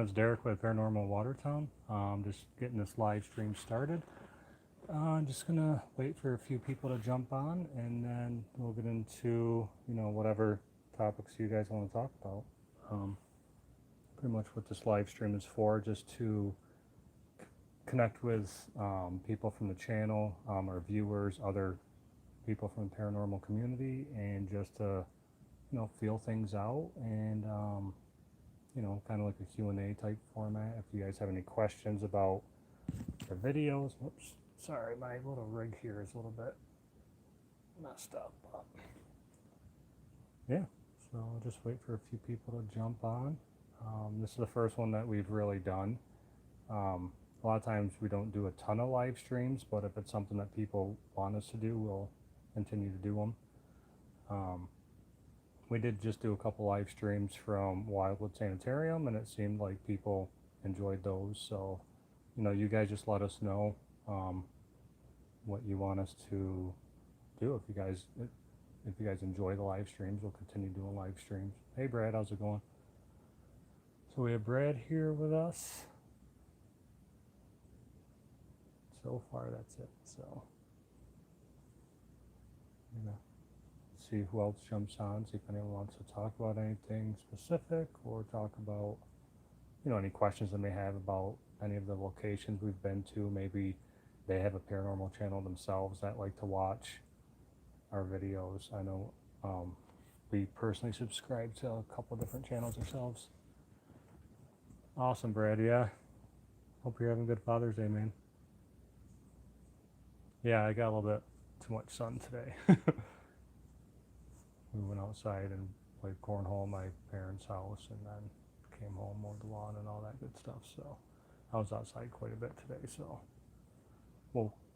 It's Derek with Paranormal of Watertown. Just getting this live stream started. I'm just gonna wait for a few people to jump on, and then we'll get into whatever topics you guys want to talk about. Pretty much what this live stream is for, just to connect with people from the channel, our viewers, other people from the paranormal community, and just to feel things out and kind of like a Q&A type format. If you guys have any questions about the videos, whoops, sorry, my little rig here is a little bit messed up. But yeah, so I'll just wait for a few people to jump on. This is the first one that we've really done. A lot of times we don't do a ton of live streams, but if it's something that people want us to do, we'll continue to do them. We did just do a couple live streams from Wildwood Sanitarium, and it seemed like people enjoyed those. So, you guys just let us know what you want us to do. If you guys enjoy the live streams, we'll continue doing live streams. Hey Brad, how's it going? So we have Brad here with us. So far, that's it. So, see who else jumps on, see if anyone wants to talk about anything specific, or talk about, any questions they may have about any of the locations we've been to. Maybe they have a paranormal channel themselves that like to watch our videos. I know we personally subscribe to a couple different channels ourselves. Awesome, Brad. Yeah. Hope you're having a good Father's Day, man. Yeah, I got a little bit too much sun today. We went outside and played cornhole at my parents' house, and then came home, mowed the lawn, and all that good stuff. So I was outside quite a bit today. So,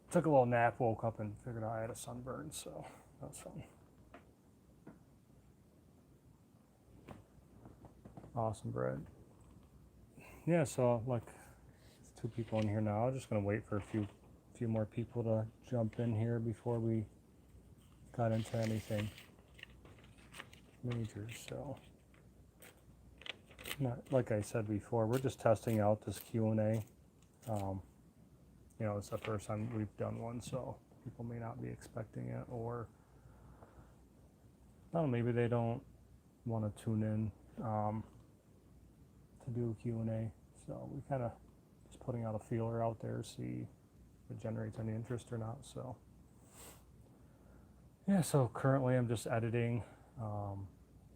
took a little nap, woke up, and figured out I had a sunburn. So that was fun. Awesome, Brad. Yeah. So like, there's 2 people in here now. I'm just gonna wait for a few more people to jump in here before we got into anything major. So, like I said before, we're just testing out this Q&A. It's the first time we've done one, so people may not be expecting it, or I don't know, maybe they don't want to tune in to do a Q&A. So we kind of just putting out a feeler out there, see if it generates any interest or not. So yeah, so currently I'm just editing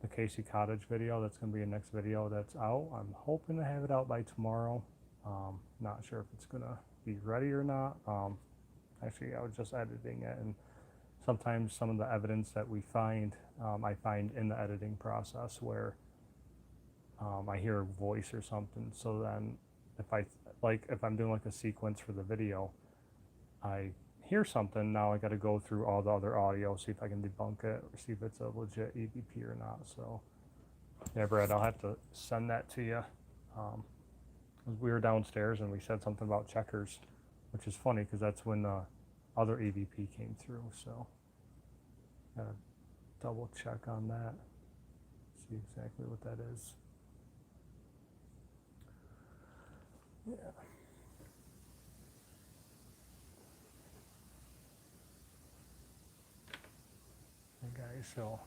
the Casey Cottage video. That's going to be the next video that's out. I'm hoping to have it out by tomorrow. Not sure if it's going to be ready or not. Actually, I was just editing it, and sometimes some of the evidence that we find, I find in the editing process, where I hear a voice or something. So then if I'm doing like a sequence for the video, I hear something, now I got to go through all the other audio, see if I can debunk it, or see if it's a legit EVP or not. So yeah, Brad, I'll have to send that to you. We were downstairs and we said something about checkers, which is funny because that's when the other EVP came through. So gotta double check on that, see exactly what that is. Yeah. Guys, so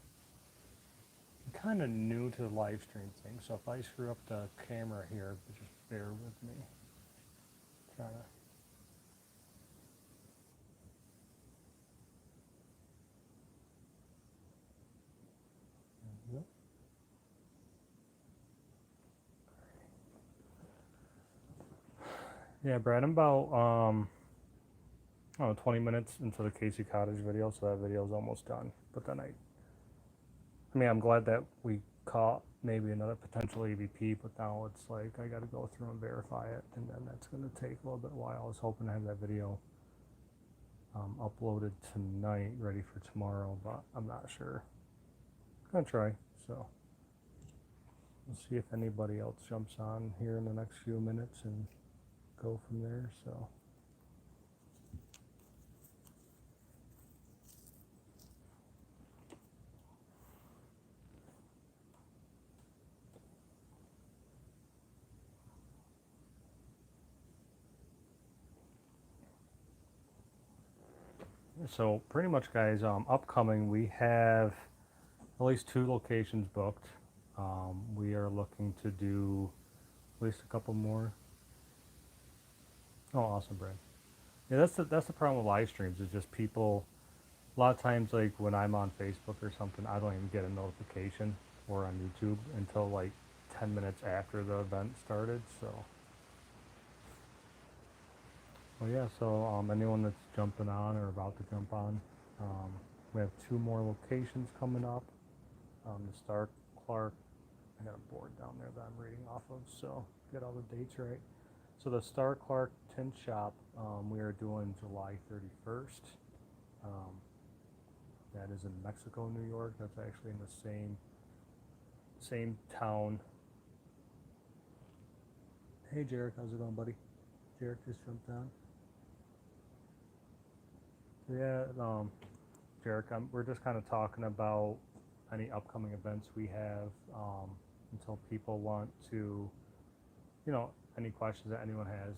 I'm kind of new to the live stream thing, so if I screw up the camera here, just bear with me. Trying to yeah, Brad, I'm about 20 minutes into the Casey Cottage video, so that video is almost done. But then I'm glad that we caught maybe another potential EVP, but now it's like I got to go through and verify it, and then that's going to take a little bit while. I was hoping to have that video uploaded tonight, ready for tomorrow, but I'm not sure. I'm gonna try. So we'll see if anybody else jumps on here in the next few minutes and go from there. So. So pretty much, guys, upcoming we have at least 2 locations booked. We are looking to do at least a couple more. Oh, awesome, Brad. Yeah, that's the problem with live streams. Is just people. A lot of times, like when I'm on Facebook or something, I don't even get a notification, or on YouTube until like 10 minutes after the event started. So, well, yeah. So anyone that's jumping on or about to jump on, um, we have 2 more locations coming up. The Star Clark. I got a board down there that I'm reading off of, so get all the dates right. So the Star Clark Tint Shop, we are doing July 31st. Um, that is in Mexico, New York. That's actually in the same town. Hey, Jarek, how's it going, buddy? Jarek just jumped on. Yeah, Jarek, we're just kind of talking about any upcoming events we have, until people want to, any questions that anyone has.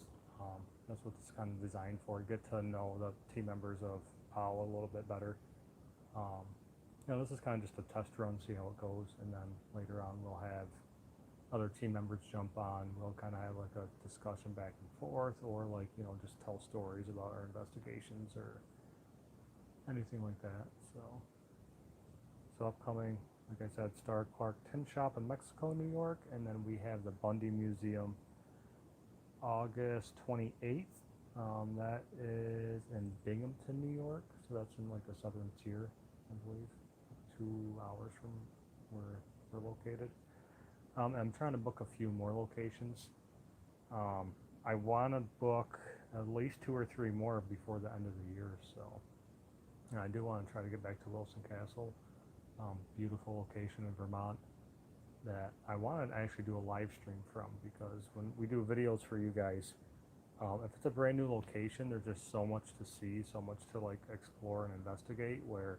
That's what it's kind of designed for. Get to know the team members of POW a little bit better. Um, this is kind of just a test run, see how it goes, and then later on we'll have other team members jump on. We'll kind of have like a discussion back and forth, or like just tell stories about our investigations or anything like that. So upcoming, like I said, Star Clark Tin Shop in Mexico, New York, and then we have the Bundy Museum, August 28th. That is in Binghamton, New York. So that's in like the southern tier, I believe, 2 hours from where we're located. I'm trying to book a few more locations. I want to book at least 2 or 3 more before the end of the year. So and I do want to try to get back to Wilson Castle. Beautiful location in Vermont that I want to actually do a live stream from, because when we do videos for you guys, if it's a brand new location, there's just so much to see, so much to like explore and investigate, where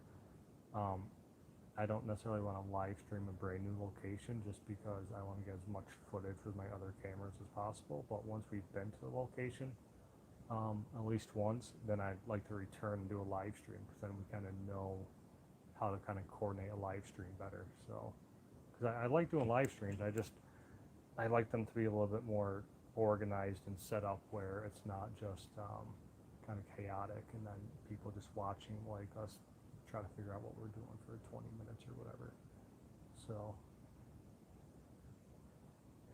I don't necessarily want to live stream a brand new location, just because I want to get as much footage with my other cameras as possible. But once we've been to the location at least once, then I'd like to return and do a live stream, because then we kind of know how to kind of coordinate a live stream better. So, because I like doing live streams, I like them to be a little bit more organized and set up, where it's not just kind of chaotic and then people just watching like us try to figure out what we're doing for 20 minutes or whatever. So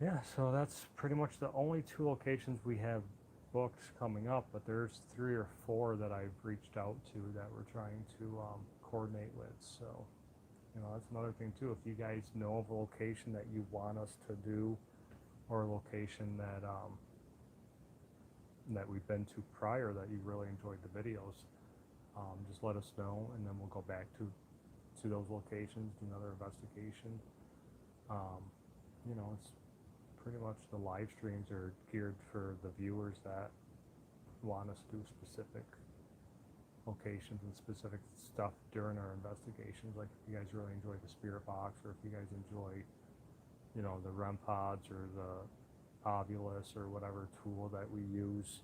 yeah, so that's pretty much the only 2 locations we have booked coming up, but there's 3 or 4 that I've reached out to that we're trying to coordinate with. So that's another thing too. If you guys know of a location that you want us to do, or a location that that we've been to prior that you really enjoyed the videos, just let us know, and then we'll go back to those locations, do another investigation. It's pretty much the live streams are geared for the viewers that want us to do specific locations and specific stuff during our investigations. Like if you guys really enjoy the spirit box, or if you guys enjoy the REM pods or the Ovulus or whatever tool that we use,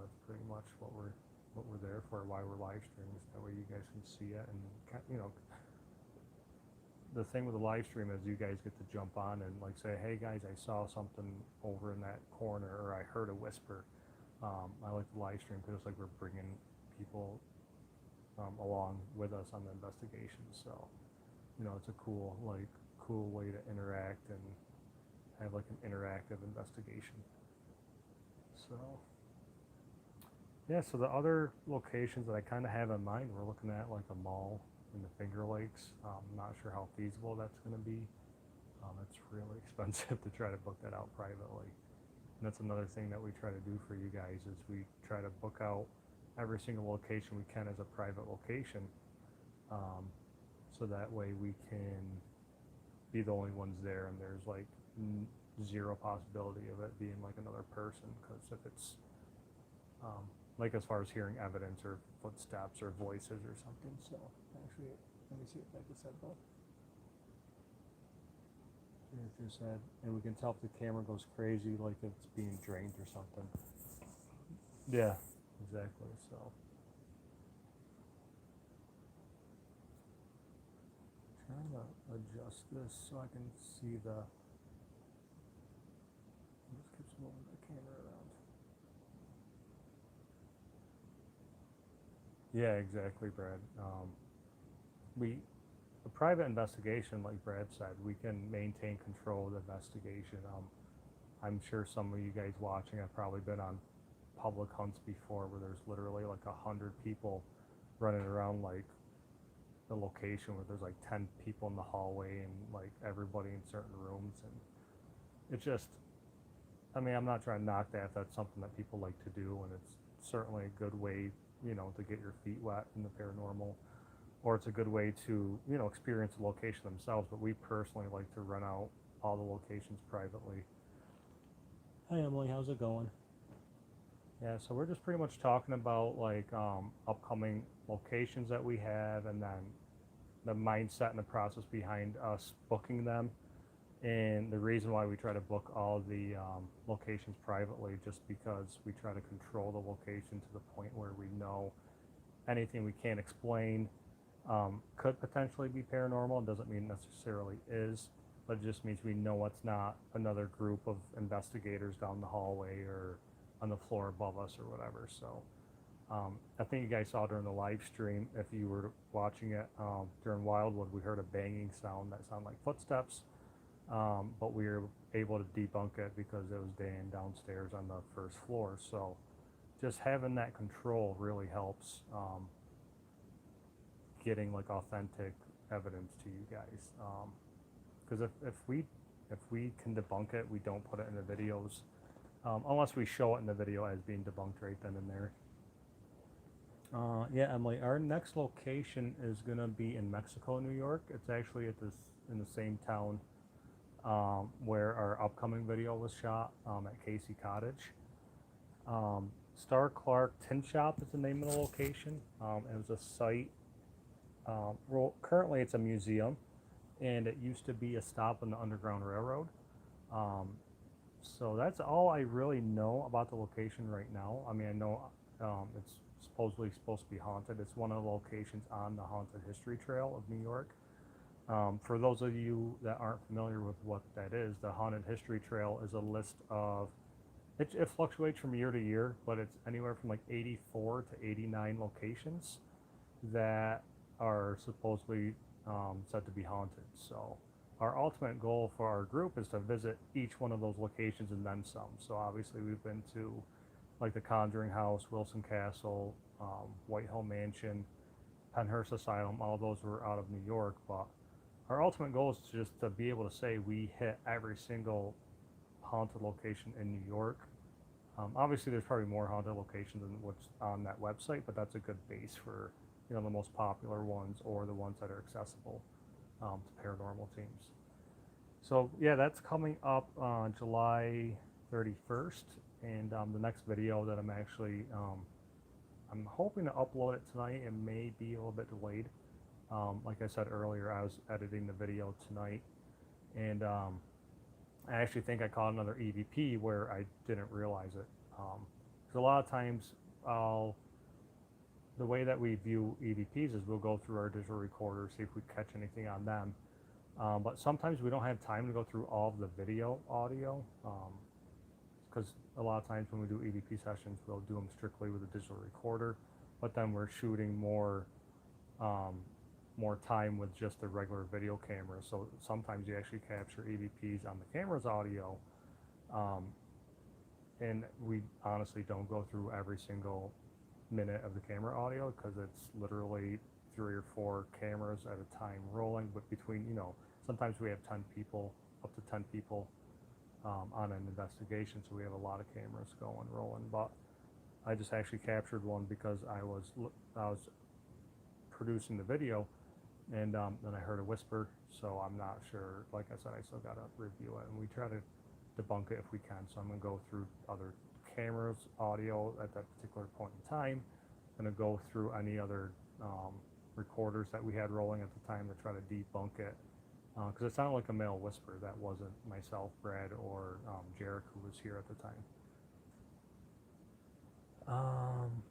that's pretty much what we're there for, why we're live streaming. That way you guys can see it, and the thing with the live stream is you guys get to jump on and like say, hey guys, I saw something over in that corner, or I heard a whisper. I like the live stream because it's like we're bringing people along with us on the investigation. So it's a cool way to interact and have like an interactive investigation. So yeah, so the other locations that I kind of have in mind, we're looking at like a mall in the Finger Lakes. I'm not sure how feasible that's going to be. It's really expensive to try to book that out privately. And that's another thing that we try to do for you guys, is we try to book out every single location we can as a private location, so that way we can be the only ones there, and there's like zero possibility of it being like another person. Because if it's like as far as hearing evidence or footsteps or voices or something. So actually, let me see if I can set both. Just said, and we can tell if the camera goes crazy, like it's being drained or something. Yeah. exactly. So trying to adjust this so I can see the. Just keeps moving the camera around. Yeah, exactly, Brad. We a private investigation, like Brad said, we can maintain control of the investigation. I'm sure some of you guys watching have probably been on public hunts before, where there's literally like 100 people running around like the location where there's like 10 people in the hallway and like everybody in certain rooms, and it just, I mean, I'm not trying to knock that. That's something that people like to do, and it's certainly a good way, to get your feet wet in the paranormal, or it's a good way to, experience the location themselves. But we personally like to rent out all the locations privately. Hi Emily, how's it going? Yeah, so we're just pretty much talking about like upcoming locations that we have, and then the mindset and the process behind us booking them, and the reason why we try to book all the locations privately, just because we try to control the location to the point where we know anything we can't explain could potentially be paranormal. It doesn't mean necessarily is, but it just means we know it's not another group of investigators down the hallway or on the floor above us or whatever. So I think you guys saw during the live stream, if you were watching it during Wildwood, we heard a banging sound that sounded like footsteps, but we were able to debunk it because it was Dan downstairs on the first floor. So just having that control really helps getting like authentic evidence to you guys. Because if we can debunk it, we don't put it in the videos, unless we show it in the video as being debunked right then and there. Yeah, Emily, our next location is gonna be in Mexico, New York. It's actually in the same town where our upcoming video was shot, at Casey Cottage. Star Clark Tin Shop is the name of the location. It was a site. Currently, it's a museum, and it used to be a stop on the Underground Railroad. So that's all I really know about the location right now. I mean, I know it's supposedly supposed to be haunted. It's one of the locations on the Haunted History Trail of New York. For those of you that aren't familiar with what that is, the Haunted History Trail is a list of, it fluctuates from year to year, but it's anywhere from like 84 to 89 locations that are supposedly said to be haunted. So our ultimate goal for our group is to visit each one of those locations and then some. So obviously we've been to like the Conjuring House, Wilson Castle, Whitehall Mansion, Penhurst Asylum. All those were out of New York, but our ultimate goal is just to be able to say we hit every single haunted location in New York. Obviously there's probably more haunted locations than what's on that website, but that's a good base for the most popular ones or the ones that are accessible to paranormal teams. So yeah, that's coming up on July 31st, and the next video that I'm hoping to upload it tonight. It may be a little bit delayed. Like I said earlier, I was editing the video tonight, and I actually think I caught another EVP where I didn't realize it. Because a lot of times the way that we view EVPs is we'll go through our digital recorder, see if we catch anything on them. But sometimes we don't have time to go through all of the video audio, because a lot of times when we do EVP sessions, we'll do them strictly with a digital recorder, but then we're shooting more time with just the regular video camera. So sometimes you actually capture EVPs on the camera's audio, and we honestly don't go through every single minute of the camera audio, because it's literally 3 or 4 cameras at a time rolling. But between, sometimes we have 10 people, up to 10 people on an investigation, so we have a lot of cameras rolling. But I just actually captured one because I was producing the video, and then I heard a whisper, so I'm not sure. Like I said, I still gotta review it, and we try to debunk it if we can. So I'm gonna go through other cameras audio at that particular point in time. I'm gonna go through any other recorders that we had rolling at the time to try to debunk it, because it sounded like a male whisper. That wasn't myself, Brad, or Jarek, who was here at the time. Um,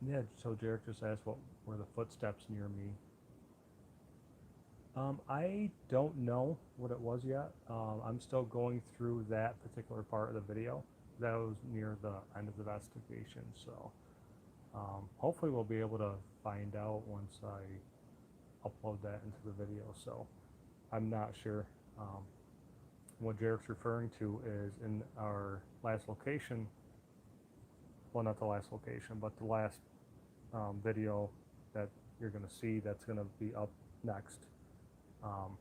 yeah, so Jarek just asked what were the footsteps near me. I don't know what it was yet. I'm still going through that particular part of the video. That was near the end of the investigation, so hopefully we'll be able to find out once I upload that into the video. So I'm not sure. Um, what Jarek's referring to is in our last location, well, not the last location, but the last video that you're going to see that's going to be up next. Um,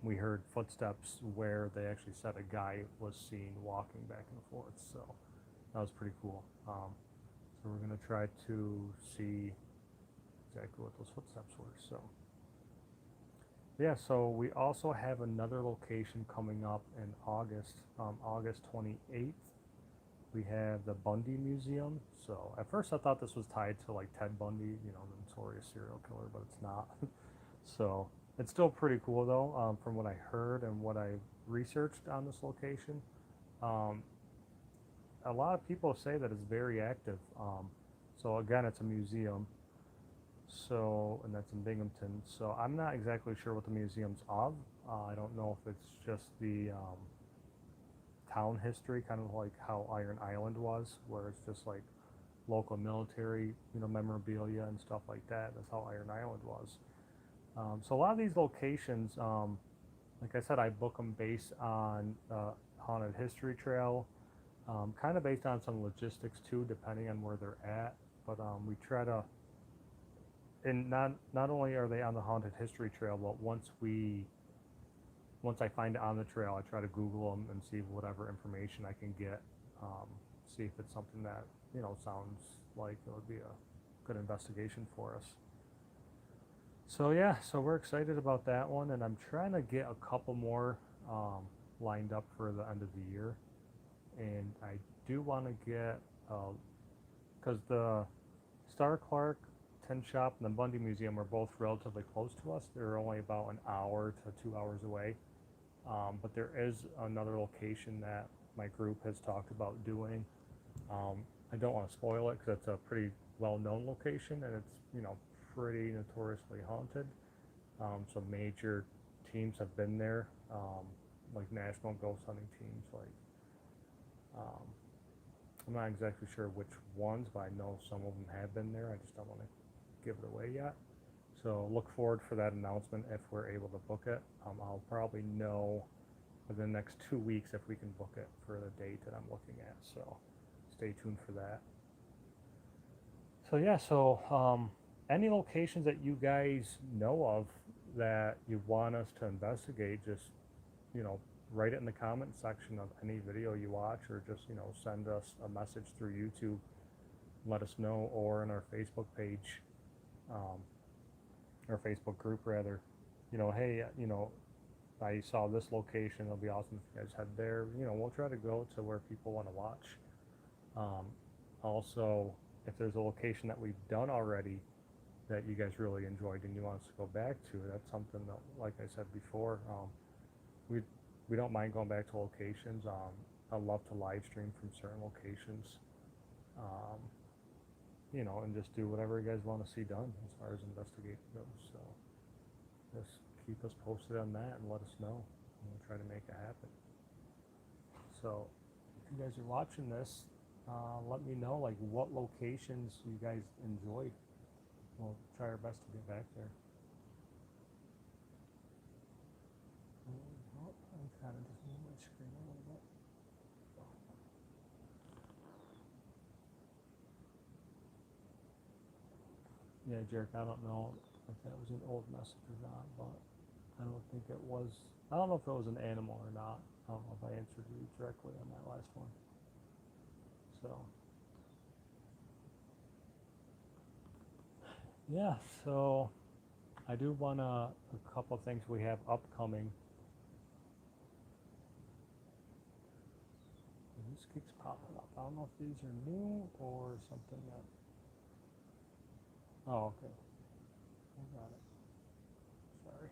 we heard footsteps where they actually said a guy was seen walking back and forth, so that was pretty cool. So we're going to try to see exactly what those footsteps were. So yeah, so we also have another location coming up in August, August 28th. We have the Bundy Museum. So at first I thought this was tied to like Ted Bundy, you know, the notorious serial killer, but it's not. So it's still pretty cool though, from what I heard and what I researched on this location. Um, a lot of people say that it's very active. So again, it's a museum. So, and that's in Binghamton. So I'm not exactly sure what the museum's of. I don't know if it's just the town history, kind of like how Iron Island was, where it's just like local military, you know, memorabilia and stuff like that. That's how Iron Island was. So a lot of these locations, like I said, I book them based on haunted history trail, kind of based on some logistics too, depending on where they're at. But we try to, and not only are they on the haunted history trail, but once I find it on the trail, I try to Google them and see whatever information I can get, see if it's something that, you know, sounds like it would be a good investigation for us. So yeah, so we're excited about that one, and I'm trying to get a couple more lined up for the end of the year. And I do want to get, because the Star Clark Tin Shop and the Bundy Museum are both relatively close to us. They're only about an hour to 2 hours away. But there is another location that my group has talked about doing. I don't want to spoil it because it's a pretty well-known location and it's, you know, pretty notoriously haunted. Some major teams have been there, like national ghost hunting teams. Like, I'm not exactly sure which ones, but I know some of them have been there. I just don't want to give it away yet. So look forward for that announcement if we're able to book it. I'll probably know within the next 2 weeks if we can book it for the date that I'm looking at. So stay tuned for that. So yeah, so any locations that you guys know of that you want us to investigate, just, you know, write it in the comment section of any video you watch, or just, you know, send us a message through YouTube, let us know, or in our Facebook page, our Facebook group rather, you know, hey, you know, I saw this location, it'll be awesome if you guys head there. You know, we'll try to go to where people want to watch. Also, if there's a location that we've done already that you guys really enjoyed and you want us to go back to, that's something that, like I said before, we don't mind going back to locations. I love to live stream from certain locations, you know, and just do whatever you guys want to see done as far as investigating goes. So just keep us posted on that and let us know, and we'll try to make it happen. So if you guys are watching this, let me know like what locations you guys enjoyed. We'll try our best to get back there. Oh, I'm kind of just moving my screen a little bit. Yeah, Jarek, I don't know if that was an old message or not, but I don't think it was. I don't know if it was an animal or not. I don't know if I answered you directly on that last one. So, yeah, so I do want a couple of things we have upcoming. And this keeps popping up. I don't know if these are new or something that. Oh, okay. I got it. Sorry.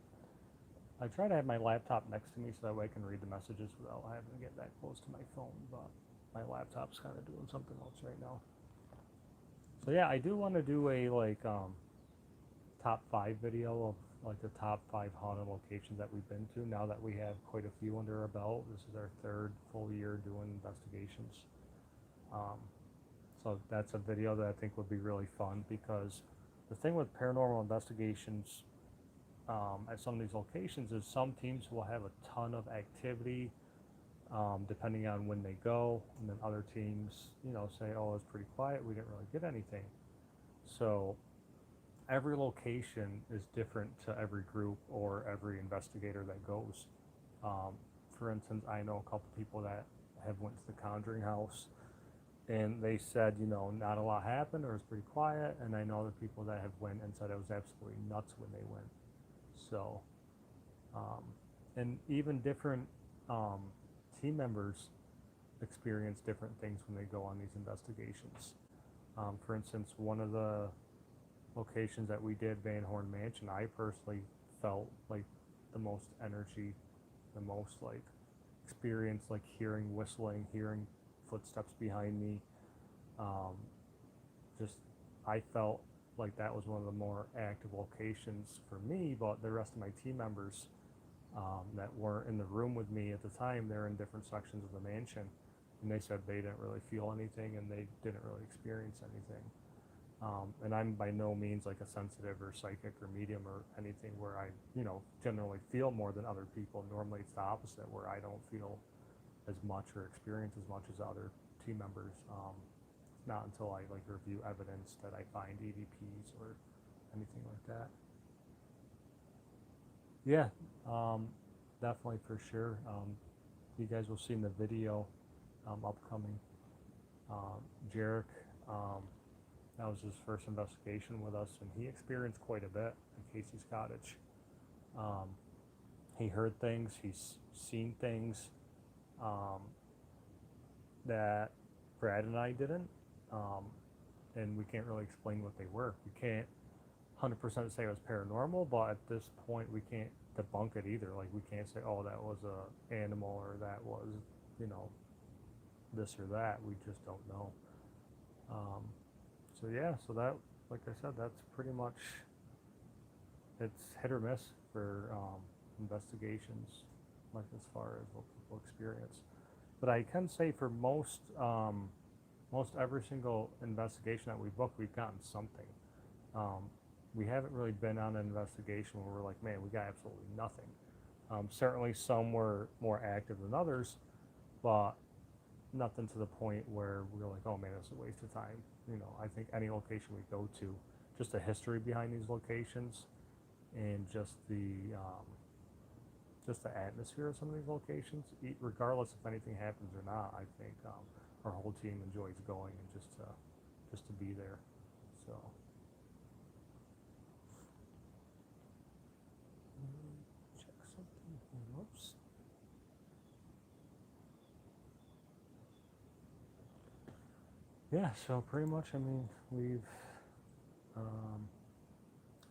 I try to have my laptop next to me so that way I can read the messages without having to get that close to my phone, but my laptop's kind of doing something else right now. So yeah, I do want to do a top 5 video of like the top 5 haunted locations that we've been to. Now that we have quite a few under our belt, this is our 3rd full year doing investigations. Um, so that's a video that I think would be really fun, because the thing with paranormal investigations at some of these locations is some teams will have a ton of activity depending on when they go, and then other teams, say, oh, it's pretty quiet, we didn't really get anything. So every location is different to every group or every investigator that goes. For instance, I know a couple people that have went to the Conjuring House, and they said, not a lot happened, or it was pretty quiet. And I know other people that have went and said it was absolutely nuts when they went. So, and even different team members experience different things when they go on these investigations. For instance, one of the locations that we did, Van Horn Mansion, I personally felt like the most energy, the most like experience, like hearing whistling, hearing footsteps behind me. Just I felt like that was one of the more active locations for me, but the rest of my team members that weren't in the room with me at the time, they're in different sections of the mansion, and they said they didn't really feel anything and they didn't really experience anything. And I'm by no means like a sensitive or psychic or medium or anything where I, generally feel more than other people. Normally it's the opposite, where I don't feel as much or experience as much as other team members. Not until I like review evidence that I find EVPs or anything like that. Yeah, definitely for sure. You guys will see in the video upcoming. Jarek, that was his first investigation with us, and he experienced quite a bit at Casey's Cottage. He heard things, he's seen things that Brad and I didn't, and we can't really explain what they were. We can't 100% say it was paranormal, but at this point we can't debunk it either. Like, we can't say, oh, that was a animal, or that was, this or that. We just don't know. So yeah, so that, like I said, that's pretty much, it's hit or miss for investigations, like as far as what people experience. But I can say for most every single investigation that we book, we've gotten something. We haven't really been on an investigation where we're like, man, we got absolutely nothing. Certainly some were more active than others, but nothing to the point where we're like, oh man, it's a waste of time. I think any location we go to, just the history behind these locations, and just the atmosphere of some of these locations, regardless if anything happens or not, I think our whole team enjoys going, and just to be there. So check something here. Whoops. Yeah, so pretty much, I mean, we've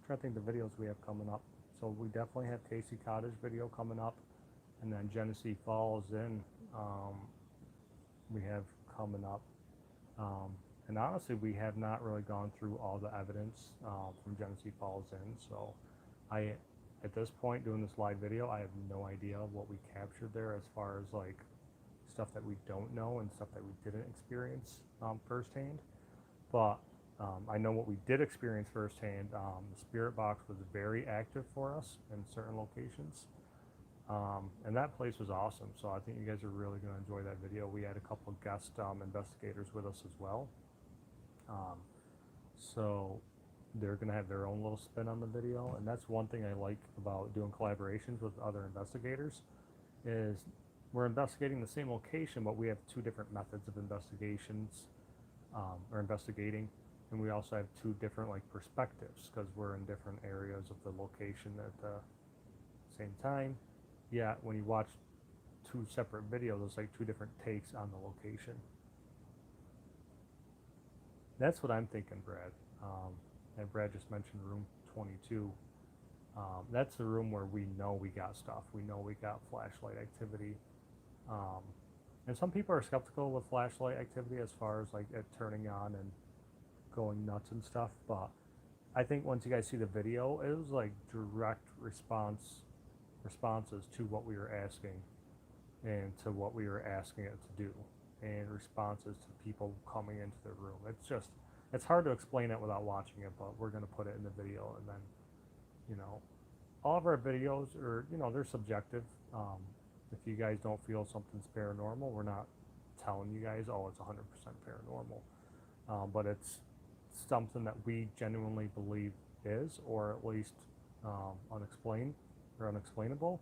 trying to think the videos we have coming up. So we definitely have Casey Cottage video coming up, and then Genesee Falls we have coming up. And honestly, we have not really gone through all the evidence from Genesee Falls so at this point, doing this live video, I have no idea what we captured there, as far as like stuff that we don't know and stuff that we didn't experience firsthand. But I know what we did experience firsthand. The spirit box was very active for us in certain locations, and that place was awesome. So I think you guys are really going to enjoy that video. We had a couple of guest investigators with us as well, so they're going to have their own little spin on the video. And that's one thing I like about doing collaborations with other investigators, is we're investigating the same location, but we have two different methods of investigations or investigating. And we also have two different like perspectives, because we're in different areas of the location at the same time. Yeah, when you watch two separate videos, it's like two different takes on the location. That's what I'm thinking, Brad. And Brad just mentioned room 22. That's the room where we know we got stuff. We know we got flashlight activity. And some people are skeptical with flashlight activity as far as like it turning on and going nuts and stuff. But I think once you guys see the video, it was like direct responses to what we were asking and to what we were asking it to do, and responses to people coming into the room. It's hard to explain it without watching it, but we're going to put it in the video. And then, you know, all of our videos are, you know, they're subjective. If you guys don't feel something's paranormal, we're not telling you guys, oh, it's 100% paranormal. But it's something that we genuinely believe is, or at least unexplained or unexplainable.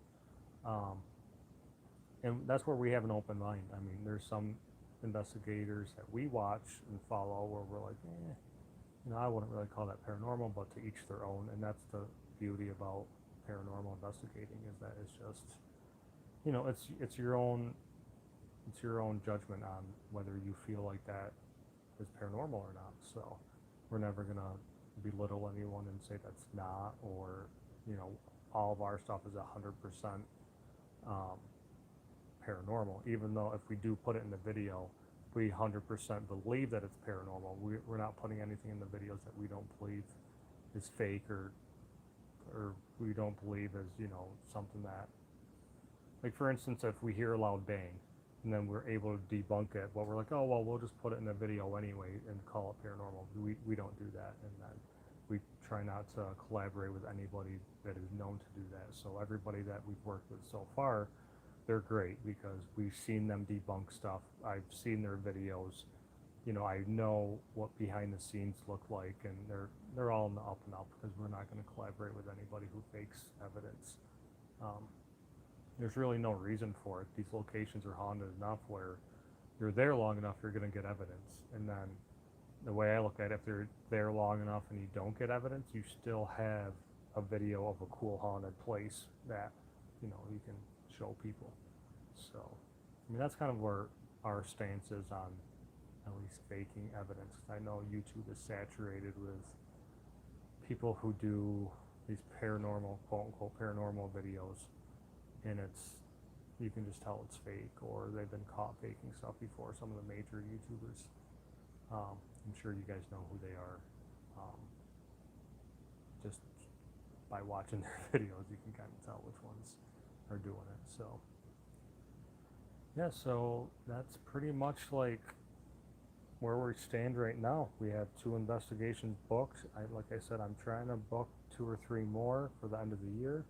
And that's where we have an open mind. I mean, there's some investigators that we watch and follow where we're like, you know, I wouldn't really call that paranormal, but to each their own. And that's the beauty about paranormal investigating, is that it's just, you know, it's your own judgment on whether you feel like that is paranormal or not. So we're never gonna belittle anyone and say that's not, or, you know, all of our stuff is 100% paranormal. Even though if we do put it in the video, we 100% believe that it's paranormal. We're not putting anything in the videos that we don't believe is fake, or we don't believe is, you know, something that, like for instance, if we hear a loud bang and then we're able to debunk it, but we're like, oh well, we'll just put it in the video anyway and call it paranormal. We don't do that, and then we try not to collaborate with anybody that is known to do that. So everybody that we've worked with so far, they're great because we've seen them debunk stuff. I've seen their videos. You know, I know what behind the scenes look like, and they're all in the up and up, because we're not going to collaborate with anybody who fakes evidence. There's really no reason for it. These locations are haunted enough where you're there long enough, you're going to get evidence. And then the way I look at it, if you're there long enough and you don't get evidence, you still have a video of a cool haunted place that, you know, you can show people. So, I mean, that's kind of where our stance is on at least faking evidence. I know YouTube is saturated with people who do these paranormal, quote unquote, paranormal videos, and you can just tell it's fake, or they've been caught faking stuff before. Some of the major YouTubers, I'm sure you guys know who they are. Just by watching their videos, you can kind of tell which ones are doing it. So yeah, so that's pretty much like where we stand right now. We have 2 investigations booked. Like I said, I'm trying to book 2 or 3 more for the end of the year.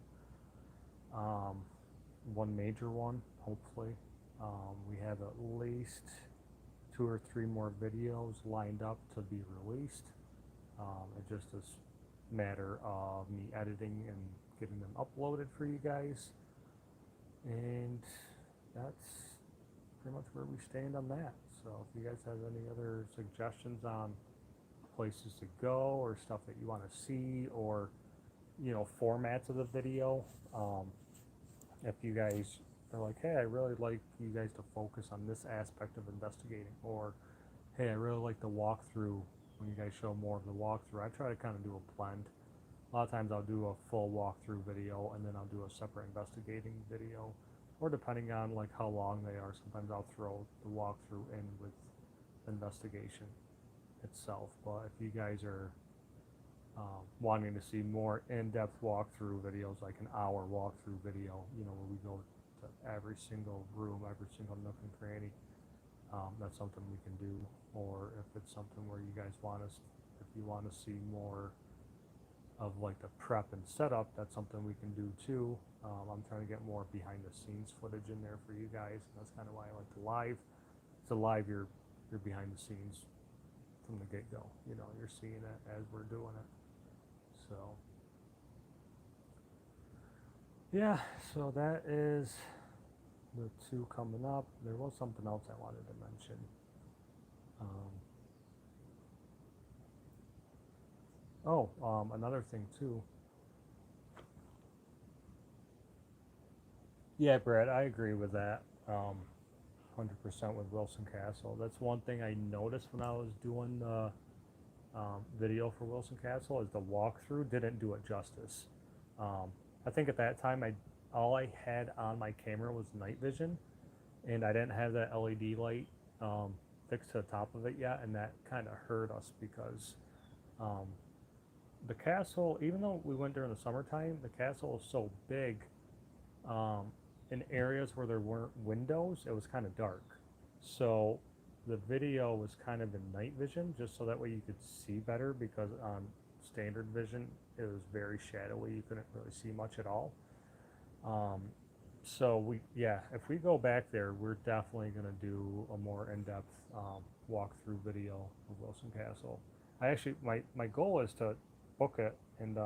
One major one, hopefully. We have at least 2 or 3 more videos lined up to be released. It just is a matter of me editing and getting them uploaded for you guys. And that's pretty much where we stand on that. So if you guys have any other suggestions on places to go, or stuff that you want to see, or, you know, formats of the video, if you guys are like, hey, I really like you guys to focus on this aspect of investigating, or hey, I really like the walkthrough, when you guys show more of the walkthrough. I try to kind of do a blend. A lot of times I'll do a full walkthrough video, and then I'll do a separate investigating video, or depending on like how long they are, sometimes I'll throw the walkthrough in with investigation itself. But if you guys are wanting to see more in-depth walkthrough videos, like an hour walkthrough video, you know, where we go to every single room, every single nook and cranny, that's something we can do. Or if it's something where you guys want us, if you want to see more of like the prep and setup, that's something we can do too. I'm trying to get more behind the scenes footage in there for you guys. That's kind of why I like to live. So live, you're behind the scenes from the get-go. You know, you're seeing it as we're doing it. So yeah, so that is the 2 coming up. There was something else I wanted to mention. Another thing too. Yeah, Brad, I agree with that. 100% with Wilson Castle. That's one thing I noticed when I was doing the video for Wilson Castle, is the walkthrough didn't do it justice. I think at that time all I had on my camera was night vision, and I didn't have that LED light fixed to the top of it yet, and that kind of hurt us because um, the castle, even though we went during the summertime, the castle is so big. Um, in areas where there weren't windows, it was kind of dark. So the video was kind of in night vision, just so that way you could see better, because on standard vision it was very shadowy. You couldn't really see much at all. Um, so yeah, if we go back there, we're definitely going to do a more in-depth walkthrough video of Wilson Castle. I actually, my goal is to book it and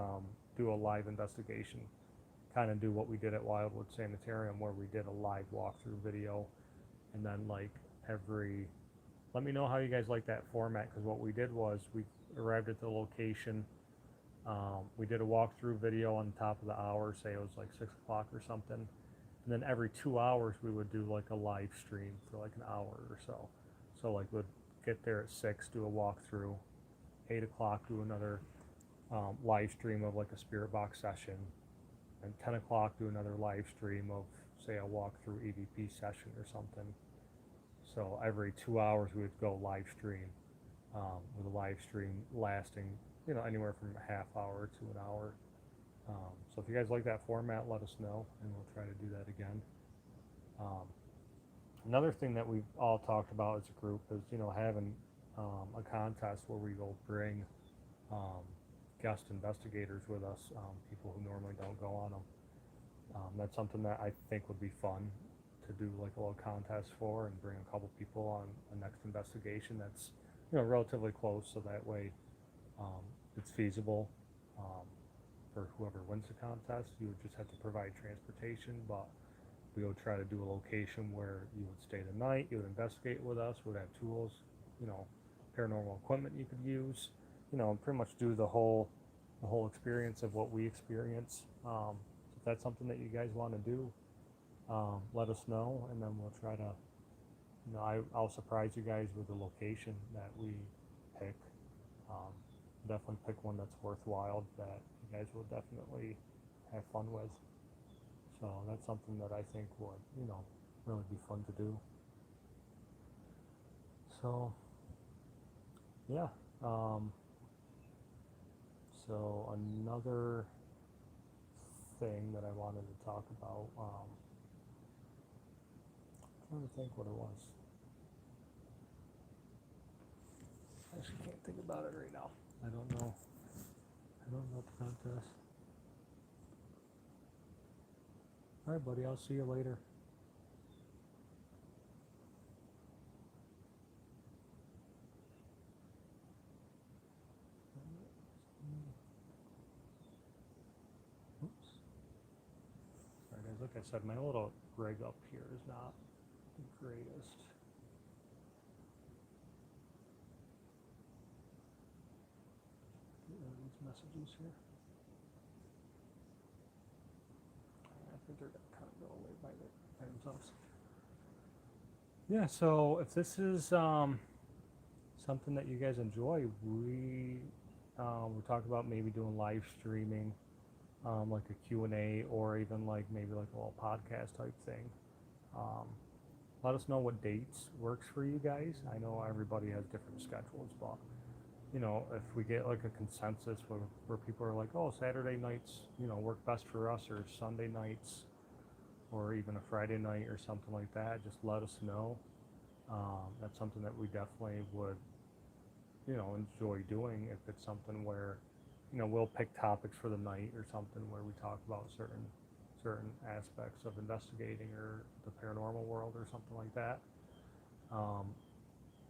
do a live investigation, kind of do what we did at Wildwood Sanitarium, where we did a live walkthrough video, and then like every, let me know how you guys like that format, because what we did was we arrived at the location, we did a walkthrough video on top of the hour, say it was like 6 o'clock or something, and then every 2 hours we would do like a live stream for like an hour or so. So like we'd get there at 6, do a walkthrough, 8 o'clock do another live stream of like a spirit box session, and 10 o'clock do another live stream of, say, a walkthrough EVP session or something. So every 2 hours we would go live stream, with a live stream lasting, anywhere from a half hour to an hour. So if you guys like that format, let us know, and we'll try to do that again. Another thing that we've all talked about as a group is, having a contest where we will bring guest investigators with us, people who normally don't go on them. That's something that I think would be fun to do, like a little contest for, and bring a couple people on the next investigation that's, relatively close, so that way it's feasible for whoever wins the contest. You would just have to provide transportation, but we would try to do a location where you would stay the night, you would investigate with us, we would have tools, paranormal equipment you could use, pretty much do the whole experience of what we experience. So if that's something that you guys want to do, let us know, and then we'll try to, I'll surprise you guys with the location that we pick. Definitely pick one that's worthwhile, that you guys will definitely have fun with. So that's something that I think would, really be fun to do. So yeah. So another thing that I wanted to talk about, I'm trying to think what it was. I actually can't think about it right now. I don't know the contest. All right, buddy, I'll see you later. Oops. Sorry guys, like I said, my little rig up here is not the greatest. Get rid of these messages here. I think they're gonna kind of go away by themselves. Yeah, so if this is something that you guys enjoy, we're talking about maybe doing live streaming, like a Q&A, or even like maybe like a little podcast type thing. Let us know what dates works for you guys. I know everybody has different schedules, but if we get like a consensus where people are like, oh, Saturday nights, work best for us, or Sunday nights, or even a Friday night or something like that, just let us know. That's something that we definitely would, enjoy doing, if it's something where, we'll pick topics for the night or something where we talk about certain aspects of investigating or the paranormal world or something like that.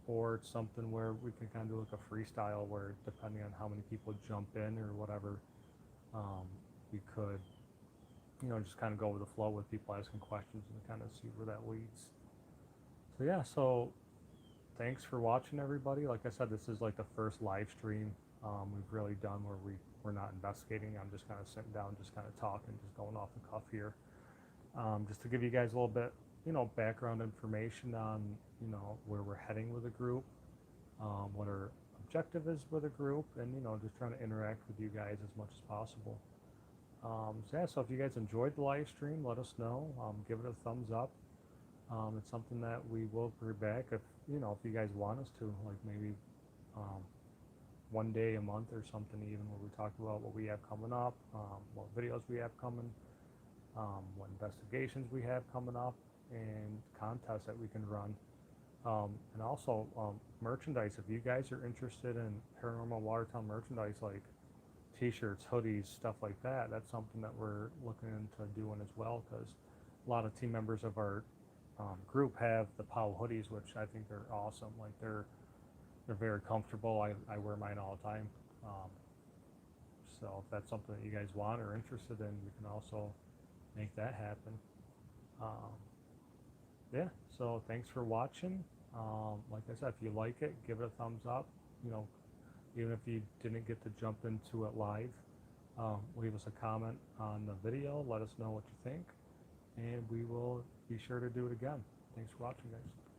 Or it's something where we can kind of do like a freestyle, where depending on how many people jump in or whatever, we could, just kind of go with the flow with people asking questions and kind of see where that leads. So yeah, so thanks for watching, everybody. Like I said, this is like the first live stream we've really done where we're not investigating. I'm just kind of sitting down, just kind of talking, just going off the cuff here, just to give you guys a little bit, background information on, where we're heading with the group, what our objective is with the group, and, just trying to interact with you guys as much as possible. So yeah, so if you guys enjoyed the live stream, let us know. Give it a thumbs up. It's something that we will bring back if if you guys want us to, like maybe um, one day a month or something, even where we talk about what we have coming up, what videos we have coming, what investigations we have coming up, and contests that we can run. And also merchandise. If you guys are interested in Paranormal Watertown merchandise, like t-shirts, hoodies, stuff like that, that's something that we're looking into doing as well, because a lot of team members of our group have the POW hoodies, which I think are awesome. Like they're very comfortable. I wear mine all the time. Um, so if that's something that you guys want or interested in, we can also make that happen. Um, yeah, so thanks for watching. Like I said, if you like it, give it a thumbs up. You know, even if you didn't get to jump into it live, leave us a comment on the video. Let us know what you think, and we will be sure to do it again. Thanks for watching, guys.